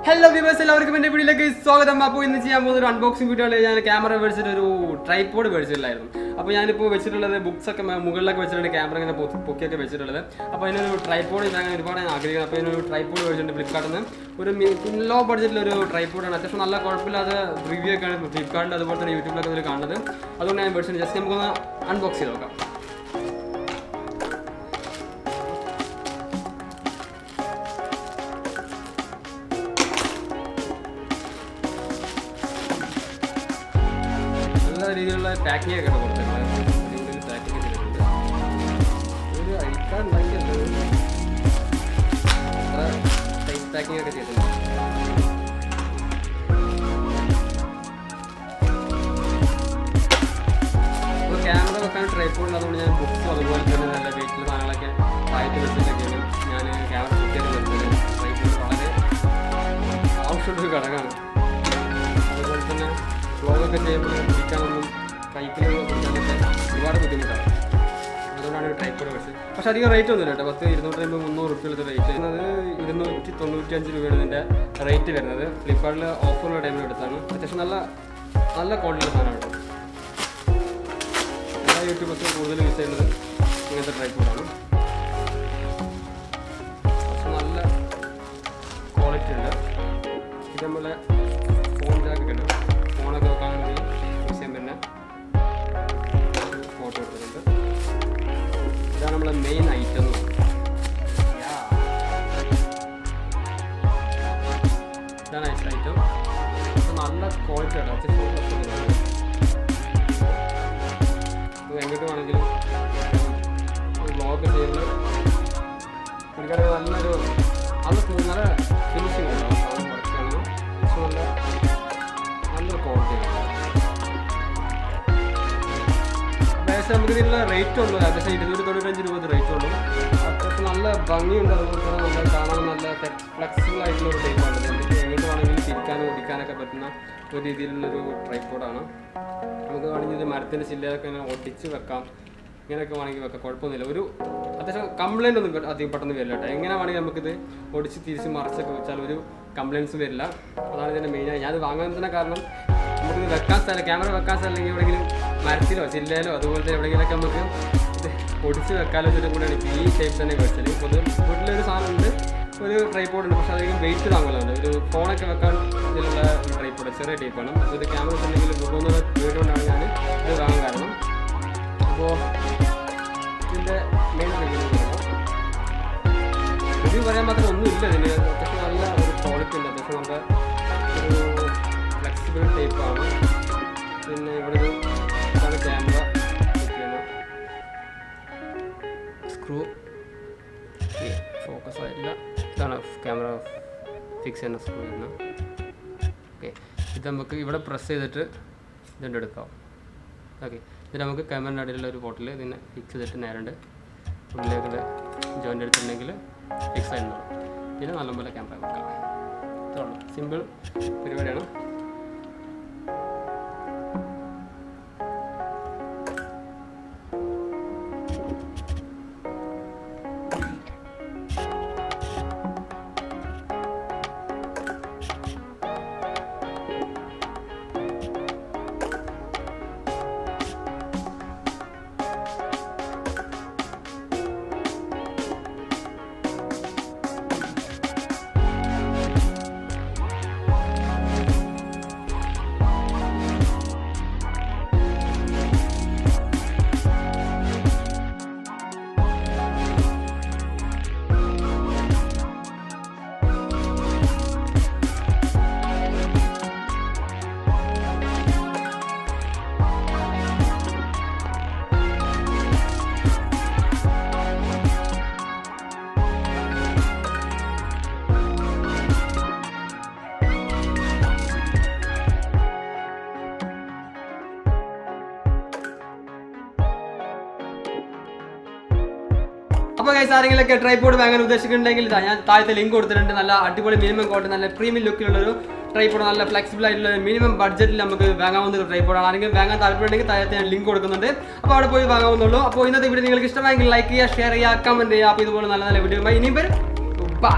Hello viewers, എല്ലാവർക്കും എൻ്റെ വീഡിയോയിലേക്ക് സ്വാഗതം. അപ്പോൾ ഇന്ന് ചെയ്യാൻ പോകുന്ന ഒരു അൺബോക്സിംഗ് വീഡിയോ ആണ്. ഞാൻ ക്യാമറ മേടിച്ചിട്ട് ഒരു ട്രൈപോഡ് മേടിച്ചിട്ടുണ്ടായിരുന്നു. അപ്പോൾ ഞാനിപ്പോൾ വെച്ചിട്ടുള്ളത് ബുക്സൊക്കെ മുകളിലൊക്കെ വെച്ചിട്ടുണ്ട്, ക്യാമറ ഇങ്ങനെ പൊക്കിയൊക്കെ വെച്ചിട്ടുള്ളത്. അപ്പോൾ അതിനൊരു ട്രൈപോഡ് ഞാൻ ഒരുപാട് ആഗ്രഹിക്കുന്നത്. അപ്പോൾ ഇതിനൊരു ട്രൈപോഡ് മേടിച്ചിട്ടുണ്ട് ഫ്ലിപ്കാർട്ടിൽ നിന്ന്. ഒരു ലോ ബഡ്ജറ്റിലൊരു ട്രൈപോഡാണ്. അത്യാവശ്യം നല്ല കുഴപ്പമില്ലാതെ റിവ്യൂ ഒക്കെയാണ് ഫ്ലിപ്കാർട്ടിൽ അതുപോലെ തന്നെ യൂട്യൂബിലൊക്കെ ഇതിൽ കാണുന്നത്. അതുകൊണ്ട് ഞാൻ മേടിച്ചിട്ടുണ്ട്. ജസ്റ്റ് നമുക്കൊന്ന് അൺബോക്സ് ചെയ്ത് നോക്കാം. രീതിയിലുള്ള പാക്കിംഗ് ഒക്കെ കൊടുത്തിട്ടുണ്ട്. പാക്കിംഗ് ചെയ്തിട്ടുണ്ട്. ഒരു അഴിക്കാൻ ഉണ്ടാക്കിയല്ലോ, അത്ര ടൈറ്റ് പാക്കിംഗ് ഒക്കെ ചെയ്തിട്ടുണ്ട്. അപ്പോൾ ക്യാമറ വെക്കാൻ ട്രൈപോഡ് അതുകൊണ്ട് ഞാൻ ബുക്സും അതുപോലെ തന്നെ നല്ല വെയിറ്റുള്ള സാധനങ്ങളൊക്കെ താഴത്ത് വെച്ചിട്ടൊക്കെയാണ് ഞാൻ ക്യാമറ കുത്തിയൊക്കെ വരുന്നത്. ട്രൈപോഡ് വളരെ ആവശ്യമുള്ളൊരു ഘടകമാണ്. അതുപോലെ തന്നെ വ്ളോഗൊക്കെ ചെയ്യുമ്പോൾ പിടിക്കാനൊന്നും കൈക്കിൽ കൊടുക്കാനൊക്കെ ഒരുപാട് ബുദ്ധിമുട്ടാണ്. അതുകൊണ്ടാണ് ഒരു ട്രൈപോഡ് മേടിച്ചത്. പക്ഷേ അധികം റേറ്റ് ഒന്നുമില്ല കേട്ടോ. 250-300 റുപ്യയുടെ റേറ്റ് വരുന്നത്. 295 രൂപയാണ് ഇതിൻ്റെ റേറ്റ് വരുന്നത്. ഫ്ലിപ്കാർട്ടിൽ ഓഫറുള്ള ടൈമിൽ എടുത്താണ്. അത്യാവശ്യം നല്ല ക്വാളിറ്റിയുള്ള സാധനമാണ് കേട്ടോ. എല്ലാ യൂട്യൂബേഴ്സും കൂടുതൽ യൂസ് ചെയ്യുന്നത് ഇങ്ങനത്തെ ട്രൈപോഡാണ്. പക്ഷെ നല്ല ക്വാളിറ്റി ഉണ്ട്. ഇതേപോലെ ഫോൺ ജാക്ക് കിട്ടും. ഫോണൊക്കെ വെക്കാൻ വേണ്ടി യൂസ് ചെയ്യാൻ പിന്നെ ഫോട്ടോ എടുത്തിട്ടുണ്ട്. ഇതാണ് നമ്മളെ മെയിൻ ഐറ്റം. ഇതാണ് ഐറ്റം. നല്ല ക്വാളിറ്റി ആണ്. എങ്ങോട്ട് വേണമെങ്കിലും വ്ളോഗ് ചെയ്യുന്നത് എനിക്കറിയാം. നല്ലൊരു നല്ല ഫിനിഷിംഗ് ഉണ്ടാവും. സാധനം വർക്കാണ്. നല്ലൊരു ക്വാളിറ്റിയാണ്. അത്യാവശ്യം നമുക്ക് ഇതിനുള്ള റേറ്റ് ഉള്ളൂ. ഏകദേശം 295 രൂപ റേറ്റ് ഉള്ളൂ. അത്യാവശ്യം നല്ല ഭംഗിയുണ്ട്. അതുപോലെ തന്നെ നല്ല കാണാൻ നല്ല ഫ്ലെക്സിബിൾ ആയിട്ടുള്ള ഒരു ടൈപ്പാണ്. നമുക്ക് എങ്ങോട്ട് വേണമെങ്കിലും തിരിക്കാനും ഓടിക്കാനൊക്കെ പറ്റുന്ന ഒരു രീതിയിലുള്ളൊരു ട്രൈപോഡാണ്. നമുക്ക് വേണമെങ്കിൽ ഇത് മരത്തിൻ്റെ ചില്ലയൊക്കെ ഇങ്ങനെ ഒട്ടിച്ച് വെക്കാം. ഇങ്ങനെയൊക്കെ വേണമെങ്കിൽ വെക്കാം, കുഴപ്പമൊന്നുമില്ല. ഒരു അത്യാവശ്യം കംപ്ലൈൻ്റ് ഒന്നും അധികം പെട്ടെന്ന് വരില്ല കേട്ടോ. എങ്ങനെ വേണമെങ്കിൽ നമുക്കിത് ഒടിച്ച് തിരിച്ച് മറിച്ചൊക്കെ വെച്ചാൽ ഒരു കംപ്ലയിൻസും വരില്ല. അതാണ് ഇതിൻ്റെ മെയിനായി ഞാനത് വാങ്ങുന്നതിന് കാരണം. നമുക്കിത് വെക്കാൻ സ്ഥലം, ക്യാമറ വെക്കാൻ സ്ഥലം അല്ലെങ്കിൽ എവിടെയെങ്കിലും മരത്തിലോ ചില്ലയിലോ അതുപോലത്തെ എവിടെയെങ്കിലൊക്കെ നമുക്ക് ഇത് ഒടിച്ച് വെക്കാലോ വെച്ചിട്ട് കൂടെയാണ് ഇപ്പോൾ ഈ ഷേപ്പ് തന്നെ വെച്ചത്. ഇപ്പോൾ ഇത് വീട്ടിലൊരു സാധനമുണ്ട്, ഒരു ട്രൈപോഡ് ഉണ്ട്. പക്ഷേ അധികം വെയിറ്റ് താങ്ങുന്നുണ്ട്. ഒരു ഫോണൊക്കെ വെക്കാൻ ഇതിലുള്ള ഒരു ട്രൈപോഡ്, ചെറിയ ടൈപ്പാണ്. അപ്പോൾ ഇത് ക്യാമറ ഉണ്ടെങ്കിൽ പോകുന്ന വീട് കൊണ്ടാണ് ഞാൻ ഇത് വാങ്ങാൻ കാരണം. അപ്പോൾ ഇതിൻ്റെ മെയിൻ റിവ്യൂ പറയാൻ മാത്രം ഒന്നുമില്ല ഇതിന്. അത്യാവശ്യം നല്ല ഒരു ക്വാളിറ്റി ഉണ്ട്. അത്യാവശ്യം നല്ല ഒരു ഫ്ലെക്സിബിൾ ടൈപ്പാണ്. പിന്നെ ഇവിടെ ഒരു ഇതാണ് ക്യാമറ സ്ക്രൂ, ഫോക്കസ് ആയില്ല. ഇതാണ് ക്യാമറ ഫിക്സ് ചെയ്യുന്ന സ്ക്രൂ ചെയ്യുന്ന. ഓക്കെ, ഇത് നമുക്ക് ഇവിടെ പ്രസ് ചെയ്തിട്ട് ഇതുണ്ട് എടുക്കാം. ഓക്കെ, ഇത് നമുക്ക് ക്യാമറയുടെ അടിയിലുള്ള ഒരു ബോട്ടിൽ ഇതിനെ ഫിക്സ് ചെയ്തിട്ട് നേരണ്ട് ഉള്ളിലേക്കുള്ള ജോയിൻ്റ് എടുത്തിട്ടുണ്ടെങ്കിൽ ഫിക്സ് ആയിരുന്നുള്ളൂ. പിന്നെ നല്ലപോലെ ക്യാമറ വെക്കാം. ഇത്രയുള്ളൂ, സിമ്പിൾ പരിപാടിയാണ്. അപ്പോൾ ഗൈസ്, ആരെങ്കിലൊക്കെ ട്രൈപോഡ് വാങ്ങാൻ ഉദ്ദേശിക്കുന്നുണ്ടെങ്കിൽ ഞാൻ താഴത്തെ ലിങ്ക് കൊടുത്തിട്ടുണ്ട്. നല്ല അടിപൊളി മിനിമം ക്വാളിറ്റി, നല്ല പ്രീമിയം ലുക്കിലുള്ളൊരു ട്രൈപോഡ്, നല്ല ഫ്ലെക്സിബിൾ ആയിട്ടുള്ള മിനിമം ബഡ്ജറ്റിൽ നമുക്ക് വാങ്ങാവുന്ന ഒരു ട്രൈപോഡാണ്. ആരെങ്കിലും വാങ്ങാൻ താല്പര്യമുണ്ടെങ്കിൽ താഴത്തെ ഞാൻ ലിങ്ക് കൊടുക്കുന്നുണ്ട്. അപ്പോൾ അവിടെ പോയി വാങ്ങാവുന്നുള്ളൂ. അപ്പോൾ ഇന്നത്തെ വീഡിയോ നിങ്ങൾക്ക് ഇഷ്ടമായെങ്കിൽ ലൈക്ക് ചെയ്യുക, ഷെയർ ചെയ്യുക, കമൻറ്റ് ചെയ്യുക. അപ്പോൾ ഇതുപോലെ നല്ല നല്ല വീഡിയോ ഇനിയും വരും. ബൈ.